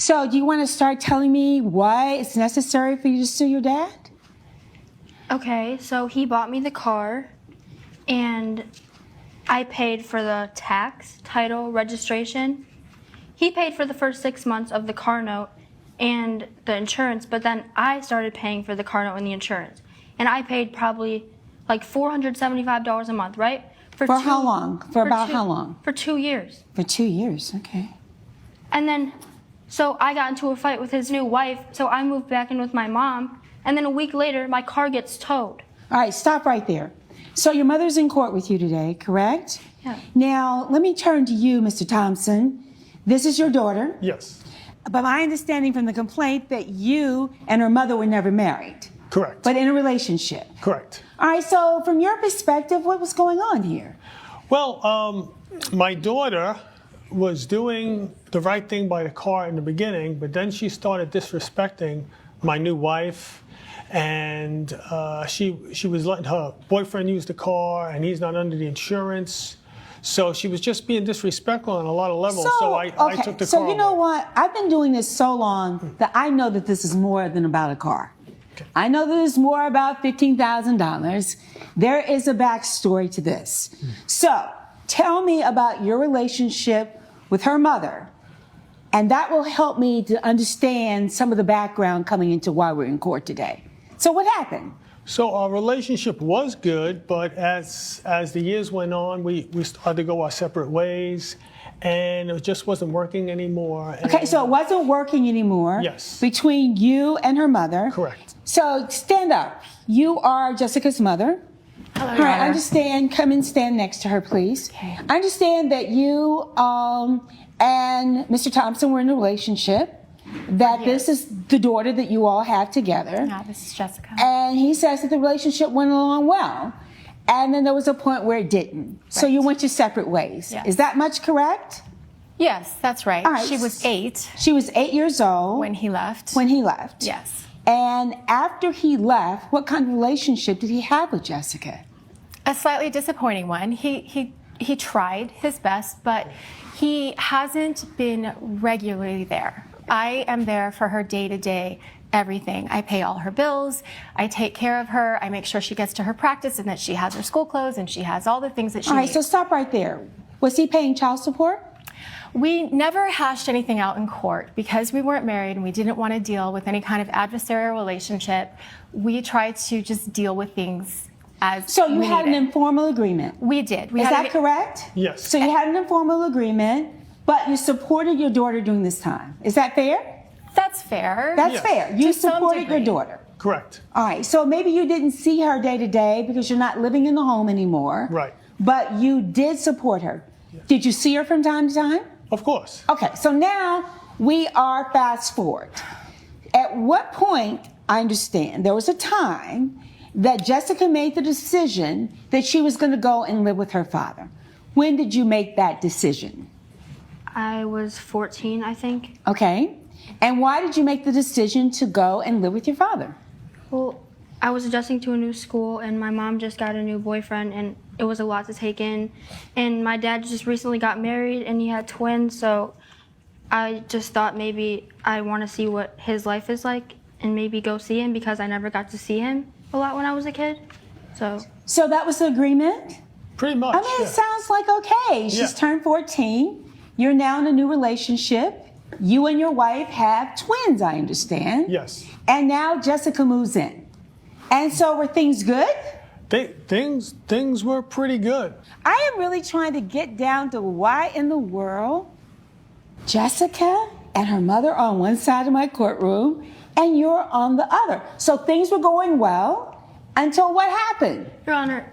So do you want to start telling me why it's necessary for you to sue your dad? Okay, so he bought me the car, and I paid for the tax, title, registration. He paid for the first 6 months of the car note and the insurance, but then I started paying for the car note and the insurance. And I paid probably like $475 a month, right? For how long? For about how long? For 2 years. For 2 years, okay. And then, so I got into a fight with his new wife, so I moved back in with my mom, and then a week later, my car gets towed. All right, stop right there. So your mother's in court with you today, correct? Yeah. Now, let me turn to you, Mr. Thompson. This is your daughter. Yes. But my understanding from the complaint that you and her mother were never married. Correct. But in a relationship. Correct. All right, so from your perspective, what was going on here? Well, my daughter was doing the right thing by the car in the beginning, but then she started disrespecting my new wife, and she was letting her boyfriend use the car, and he's not under the insurance. So she was just being disrespectful on a lot of levels. So I took the car. So you know away. what? I've been doing this so long that I know that this is more than about a car. Okay. I know that it's more about $15,000. There is a backstory to this. So tell me about your relationship with her mother, and that will help me to understand some of the background coming into why we're in court today. So what happened? So our relationship was good, but as the years went on, we started to go our separate ways, and it just wasn't working anymore. Okay, so it wasn't working anymore. Yes. Between you and her mother. Correct. So stand up. You are Jessica's mother. Hello, All Your right, Honor. understand. Come and stand next to her, please. Okay. I understand that you and Mr. Thompson were in a relationship. That this is the daughter that you all have together. Yeah, this is Jessica. And he says that the relationship went along well. And then there was a point where it didn't. So you went your separate ways. Yes. Is that much correct? Yes, that's right. All right. She was 8 She was 8 years old when he left. when he left. Yes. And after he left, what kind of relationship did he have with Jessica? A slightly disappointing one. He tried his best, but he hasn't been regularly there. I am there for her day-to-day everything. I pay all her bills. I take care of her. I make sure she gets to her practice and that she has her school clothes and she has all the things that she All right, needs. so stop right there. Was he paying child support? We never hashed anything out in court because we weren't married and we didn't want to deal with any kind of adversarial relationship. We tried to just deal with things as So you we had an needed. informal agreement. We did. Is that correct? Yes. So you had an informal agreement, but you supported your daughter during this time. Is that fair? That's fair. That's Yes. fair. You To some supported your degree. daughter. Correct. All right, so maybe you didn't see her day to day because you're not living in the home anymore. Right. But you did support her. Did you see her from time to time? Of course. Okay, so now we are fast forward. At what point, I understand, there was a time that Jessica made the decision that she was going to go and live with her father. When did you make that decision? I was 14, I think. Okay. And why did you make the decision to go and live with your father? Well, I was adjusting to a new school, and my mom just got a new boyfriend, and it was a lot to take in. And my dad just recently got married, and he had twins, so I just thought maybe I want to see what his life is like and maybe go see him because I never got to see him a lot when I was a kid. So that was the agreement? Pretty much. I mean, yeah. it sounds like okay. She's Yeah. turned 14. You're now in a new relationship. You and your wife have twins, I understand. Yes. And now Jessica moves in. And so were things good? Things were pretty good. I am really trying to get down to why in the world Jessica and her mother are on one side of my courtroom and you're on the other. So things were going well until what happened? Your Honor,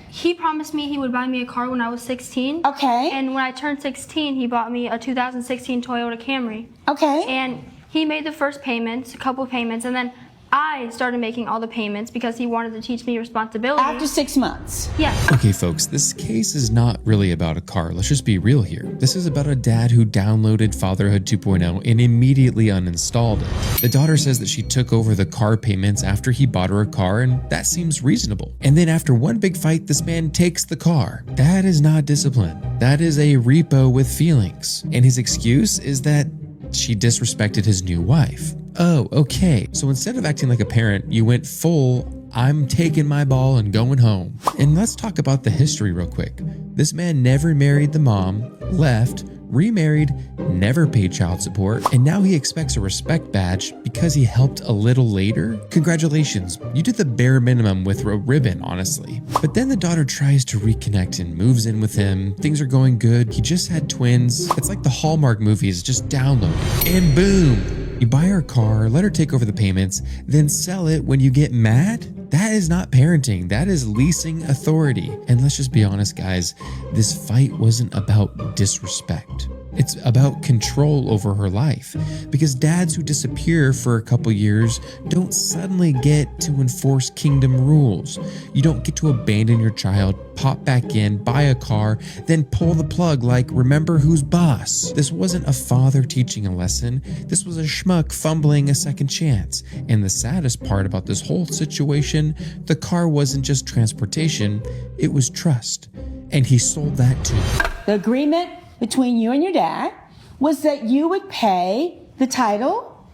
he promised me he would buy me a car when I was 16. Okay. And when I turned 16, he bought me a 2016 Toyota Camry. Okay. And he made the first payments, a couple of payments, and then I started making all the payments because he wanted to teach me responsibility. After 6 months. Yes. Okay, folks, this case is not really about a car. Let's just be real here. This is about a dad who downloaded Fatherhood 2.0 and immediately uninstalled it. The daughter says that she took over the car payments after he bought her a car, and that seems reasonable. And then after one big fight, this man takes the car. That is not discipline. That is a repo with feelings. And his excuse is that she disrespected his new wife. Oh, okay. So instead of acting like a parent, you went full, I'm taking my ball and going home. And let's talk about the history real quick. This man never married the mom, left, remarried, never paid child support, and now he expects a respect badge because he helped a little later? Congratulations, you did the bare minimum with a ribbon, honestly. But then the daughter tries to reconnect and moves in with him. Things are going good. He just had twins. It's like the Hallmark movies, just download it. And boom! You buy her car, let her take over the payments, then sell it when you get mad? That is not parenting, that is leasing authority. And let's just be honest, guys, this fight wasn't about disrespect. It's about control over her life. Because dads who disappear for a couple years don't suddenly get to enforce kingdom rules. You don't get to abandon your child, pop back in, buy a car, then pull the plug like, remember who's boss. This wasn't a father teaching a lesson. This was a schmuck fumbling a second chance. And the saddest part about this whole situation, the car wasn't just transportation, it was trust. And he sold that too. The agreement between you and your dad was that you would pay the title,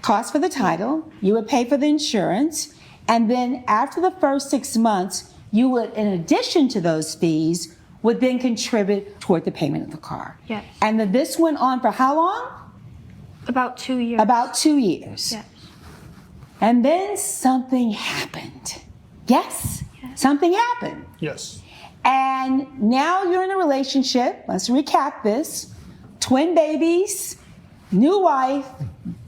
cost for the title, you would pay for the insurance, and then after the first 6 months, you would, in addition to those fees, would then contribute toward the payment of the car. Yes. And then this went on for how long? About 2 years. About 2 years. Yes. And then something happened. Yes? Something happened. Yes. And now you're in a relationship. Let's recap this. Twin babies, new wife,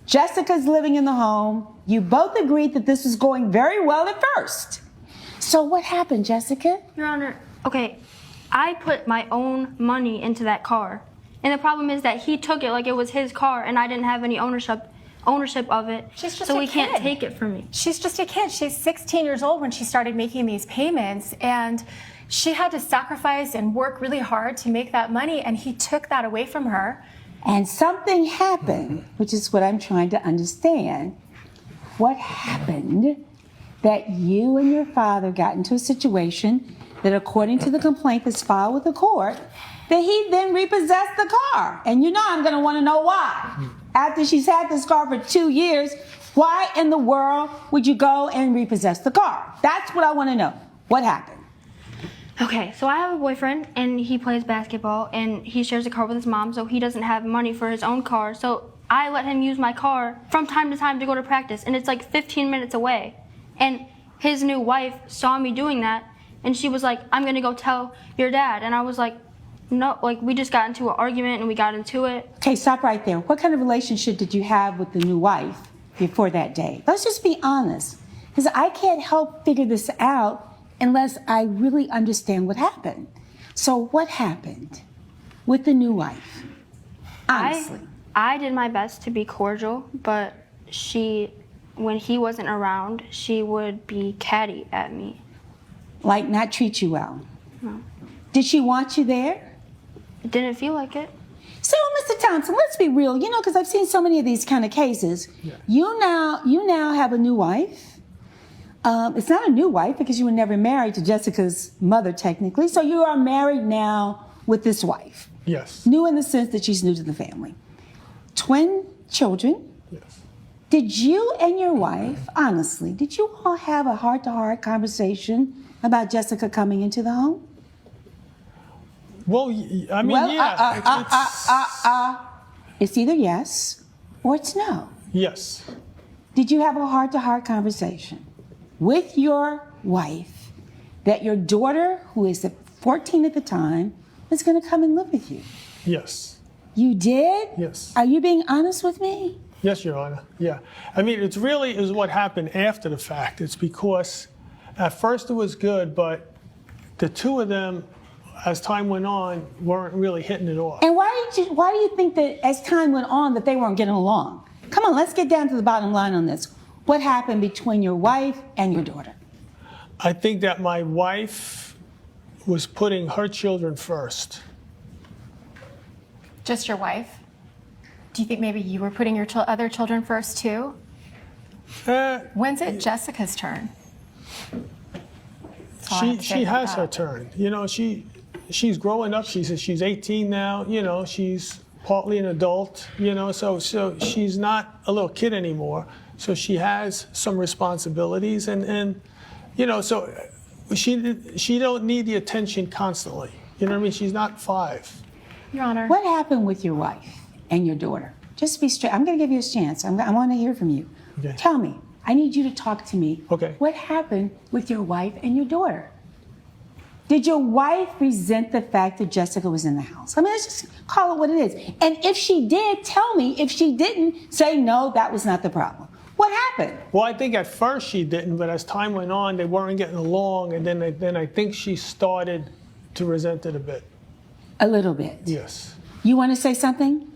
Jessica's living in the home. You both agreed that this was going very well at first. So what happened, Jessica? Your Honor, okay, I put my own money into that car. And the problem is that he took it like it was his car and I didn't have any ownership of it. She's just so a he can't kid. take it from me. She's just a kid. She's 16 years old when she started making these payments, and she had to sacrifice and work really hard to make that money, and he took that away from her. And something happened, which is what I'm trying to understand. What happened that you and your father got into a situation that, according to the complaint that's filed with the court, that he then repossessed the car? And you know I'm going to want to know why. After she's had this car for 2 years, why in the world would you go and repossess the car? That's what I want to know. What happened? Okay, so I have a boyfriend and he plays basketball and he shares a car with his mom, so he doesn't have money for his own car. So I let him use my car from time to time to go to practice, and it's like 15 minutes away. And his new wife saw me doing that and she was like, I'm gonna go tell your dad. And I was like, no, like we just got into an argument and we got into it. Okay, stop right there. What kind of relationship did you have with the new wife before that day? Let's just be honest, because I can't help figure this out unless I really understand what happened. So what happened with the new wife? Honestly. I did my best to be cordial, but when he wasn't around, she would be catty at me. Like not treat you well? No. Did she want you there? It didn't feel like it. So, Mr. Thompson, let's be real, because I've seen so many of these kind of cases. Yeah. You now have a new wife. It's not a new wife because you were never married to Jessica's mother, technically. So you are married now with this wife. Yes. New in the sense that she's new to the family. Twin children. Yes. Did you and your wife, honestly, did you all have a heart-to-heart conversation about Jessica coming into the home? Well, I mean, yeah. It's either yes or it's no. Yes. Did you have a heart-to-heart conversation with your wife that your daughter, who is 14 at the time, is going to come and live with you? Yes. You did? Yes. Are you being honest with me? Yes, Your Honor. Yeah. I mean, it's really is what happened after the fact. It's because at first it was good, but the two of them, as time went on, weren't really hitting it off. And why do you think that as time went on that they weren't getting along? Come on, let's get down to the bottom line on this. What happened between your wife and your daughter? I think that my wife was putting her children first. Just your wife? Do you think maybe you were putting your other children first too? When's it Jessica's turn? She has her turn. She's growing up. She's 18 now. She's partly an adult, so she's not a little kid anymore. So she has some responsibilities, and so she don't need the attention constantly. You know what I mean? She's not 5. Your Honor. What happened with your wife and your daughter? Just be straight. I'm going to give you a chance. I want to hear from you. Okay. Tell me. I need you to talk to me. Okay. What happened with your wife and your daughter? Did your wife resent the fact that Jessica was in the house? I mean, let's just call it what it is. And if she did, tell me. If she didn't, say, no, that was not the problem. What happened? Well, I think at first she didn't, but as time went on, they weren't getting along, and then I think she started to resent it a bit. A little bit. Yes. You want to say something?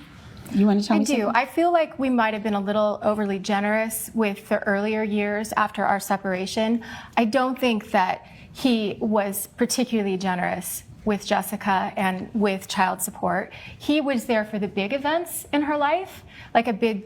You want to tell I me do. something? I feel like we might have been a little overly generous with the earlier years after our separation. I don't think that he was particularly generous with Jessica and with child support. He was there for the big events in her life, like a big,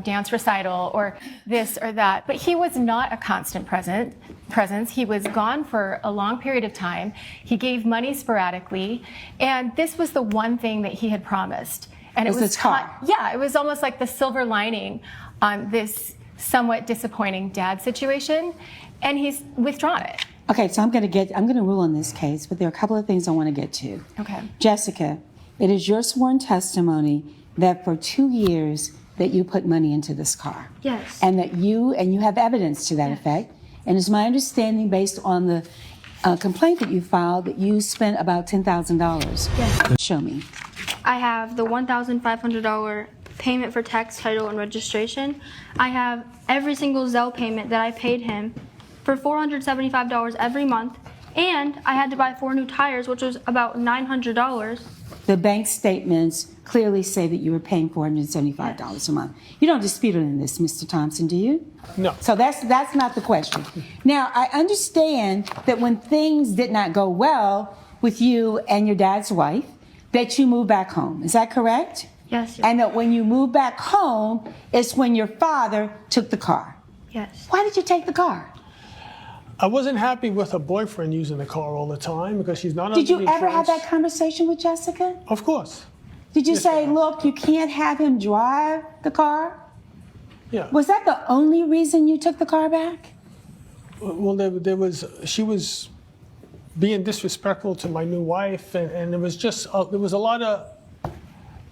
dance recital or this or that. But he was not a constant presence. He was gone for a long period of time. He gave money sporadically. And this was the one thing that he had promised. And it was his car. Yeah, it was almost like the silver lining on this somewhat disappointing dad situation. And he's withdrawn it. Okay, so I'm going to rule on this case, but there are a couple of things I want to get to. Okay. Jessica, it is your sworn testimony that for 2 years that you put money into this car. Yes. And that you have evidence to that effect. And it's my understanding, based on the complaint that you filed, that you spent about $10,000. Yes. Show me. I have the $1,500 payment for tax, title, and registration. I have every single Zelle payment that I paid him for $475 every month. And I had to buy 4 new tires, which was about $900. The bank statements clearly say that you were paying $475 a month. You don't dispute it in this, Mr. Thompson, do you? No. So that's not the question. Now, I understand that when things did not go well with you and your dad's wife, that you moved back home. Is that correct? Yes. And that when you moved back home, it's when your father took the car. Yes. Why did you take the car? I wasn't happy with her boyfriend using the car all the time because she's not. Did you under the ever have insurance. that conversation with Jessica? Of course. Did you Yes, say, ma'am. look, you can't have him drive the car? Yeah. Was that the only reason you took the car back? Well, she was being disrespectful to my new wife, and there was just there was a lot of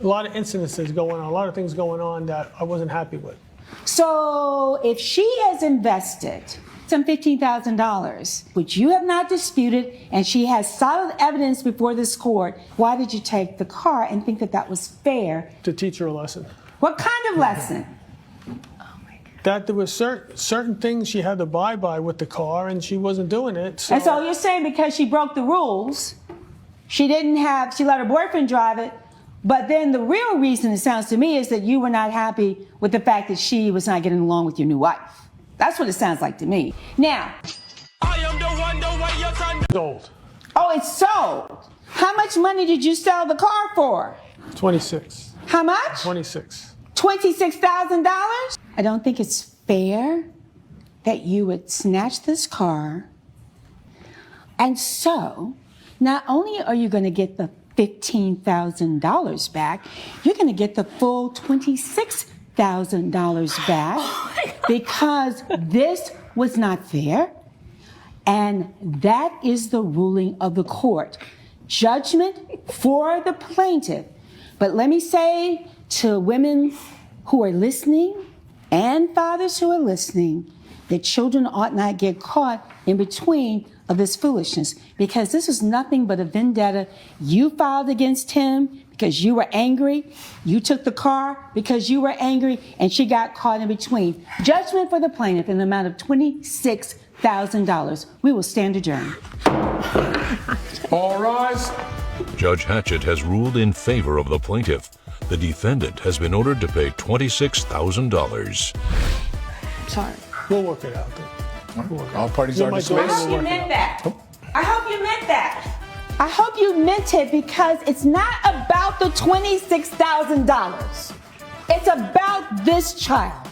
incidences going on, a lot of things going on that I wasn't happy with. So if she has invested some $15,000, which you have not disputed, and she has solid evidence before this court, why did you take the car and think that that was fair? To teach her a lesson. What kind of lesson? That there were certain things she had to abide by with the car, and she wasn't doing it. So, And so you're saying because she broke the rules, she let her boyfriend drive it, but then the real reason, it sounds to me, is that you were not happy with the fact that she was not getting along with your new wife. That's what it sounds like to me. Now, I am the way your son old. oh, it's sold. How much money did you sell the car for? 26. How much? 26. $26,000? I don't think it's fair that you would snatch this car. And so, not only are you going to get the $15,000 back, you're going to get the full $26,000 back because this was not fair. And that is the ruling of the court. Judgment for the plaintiff. But let me say to women who are listening and fathers who are listening that children ought not get caught in between of this foolishness, because this is nothing but a vendetta you filed against him because you were angry. You took the car because you were angry, and she got caught in between. Judgment for the plaintiff in the amount of $26,000. We will stand adjourned. All rise. Judge Hatchett has ruled in favor of the plaintiff. The defendant has been ordered to pay $26,000. Sorry. We'll work it out. All parties Yeah, are my dismissed. I hope you meant that. I hope you meant that. I hope you meant it, because it's not about the $26,000. It's about this child.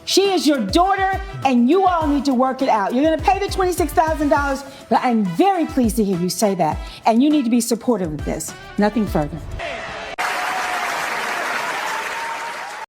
She is your daughter, and you all need to work it out. You're going to pay the $26,000, but I'm very pleased to hear you say that, and you need to be supportive of this. Nothing further.